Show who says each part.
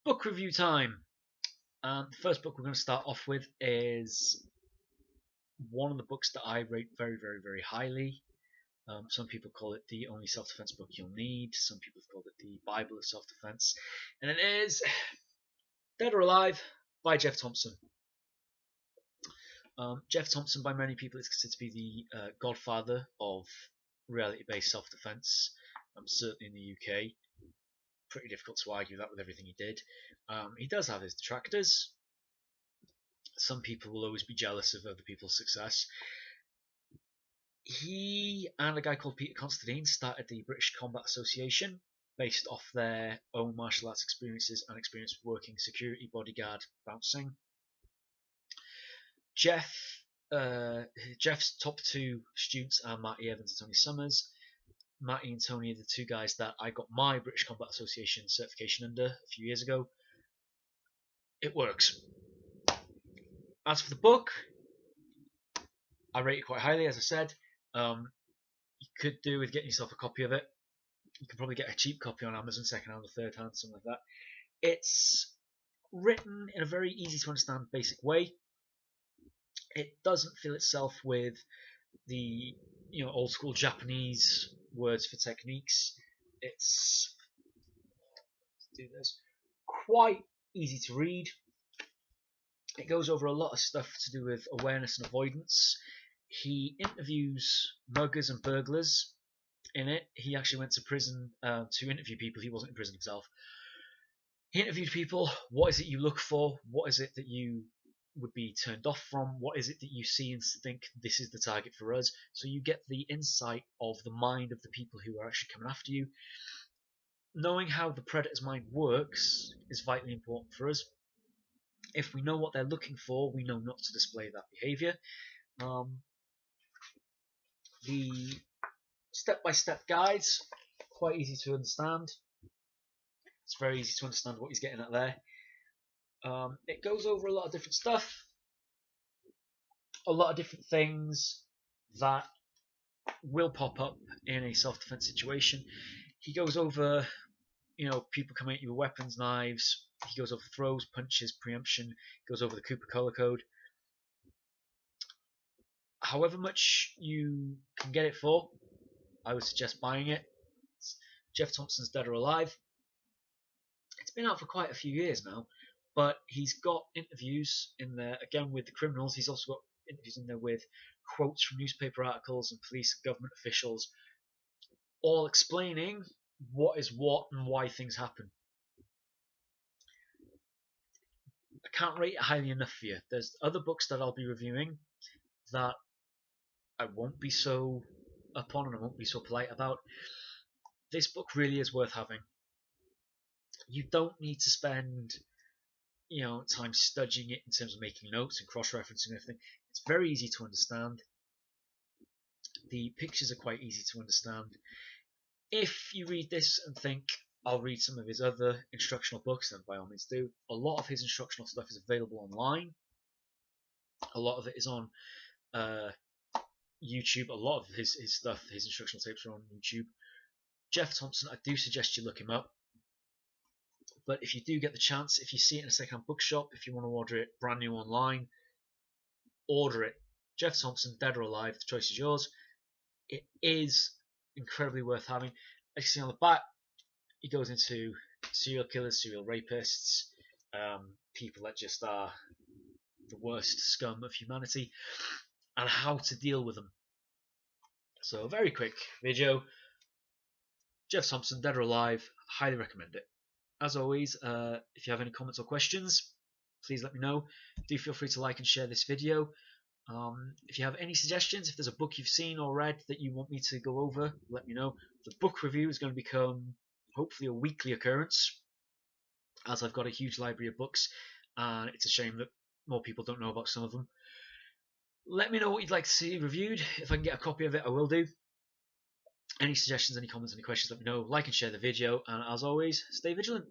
Speaker 1: Book review time. The first book we're going to start off with is one of the books that I rate very, very, very highly. Some people call it the only self-defense book you'll need. Some people have called it the Bible of self-defense. And it is Dead or Alive by Geoff Thompson. Geoff Thompson, by many people, is considered to be the godfather of reality-based self-defense, certainly in the UK. Pretty difficult to argue that with everything he did. He does have his detractors. Some people will always be jealous of other people's success. He and a guy called Peter Constantine started the British Combat Association based off their own martial arts experiences and experience working security, bodyguard, bouncing. Geoff's top two students are Matty Evans and Tony Summers. Matty and Tony are the two guys that I got my British Combat Association certification under a few years ago. It works. As for the book, I rate it quite highly, as I said. You could do with getting yourself a copy of it. You can probably get a cheap copy on Amazon, second hand or third hand, something like that. It's written in a very easy to understand basic way. It doesn't fill itself with the old school Japanese words for techniques. It's quite easy to read. It goes over a lot of stuff to do with awareness and avoidance. He interviews muggers and burglars in it. He actually went to prison to interview people. He wasn't in prison himself. He interviewed people. What is it you look for? What is it that you would be turned off from? What is it that you see and think this is the target for us? So you get the insight of the mind of the people who are actually coming after you. Knowing how the predator's mind works is vitally important for us. If we know what they're looking for, we know not to display that behaviour. The step-by-step guides, quite easy to understand. It's very easy to understand what he's getting at there. It goes over a lot of different stuff, a lot of different things that will pop up in a self-defense situation. He goes over, people coming at you with weapons, knives. He goes over throws, punches, preemption. He goes over the Cooper Color Code. However much you can get it for, I would suggest buying it. It's Geoff Thompson's Dead or Alive. It's been out for quite a few years now, but he's got interviews in there, again, with the criminals. He's also got interviews in there with quotes from newspaper articles and police and government officials, all explaining what is what and why things happen. I can't rate it highly enough for you. There's other books that I'll be reviewing that I won't be so up on and I won't be so polite about. This book really is worth having. You don't need to spend time studying it in terms of making notes and cross-referencing everything. It's very easy to understand. The pictures are quite easy to understand. If you read this and think, I'll read some of his other instructional books, then by all means do. A lot of his instructional stuff is available online. A lot of it is on YouTube. A lot of his stuff, his instructional tapes are on YouTube. Geoff Thompson, I do suggest you look him up. But if you do get the chance, if you see it in a second-hand bookshop, if you want to order it brand new online, order it. Geoff Thompson, Dead or Alive, the choice is yours. It is incredibly worth having. As you see on the back, he goes into serial killers, serial rapists, people that just are the worst scum of humanity, and how to deal with them. So, very quick video. Geoff Thompson, Dead or Alive, highly recommend it. As always, if you have any comments or questions, please let me know. Do feel free to like and share this video. If you have any suggestions, if there's a book you've seen or read that you want me to go over, let me know. The book review is going to become hopefully a weekly occurrence, as I've got a huge library of books, and it's a shame that more people don't know about some of them. Let me know what you'd like to see reviewed. If I can get a copy of it, I will do. Any suggestions, any comments, any questions, let me know. Like and share the video, and as always, stay vigilant.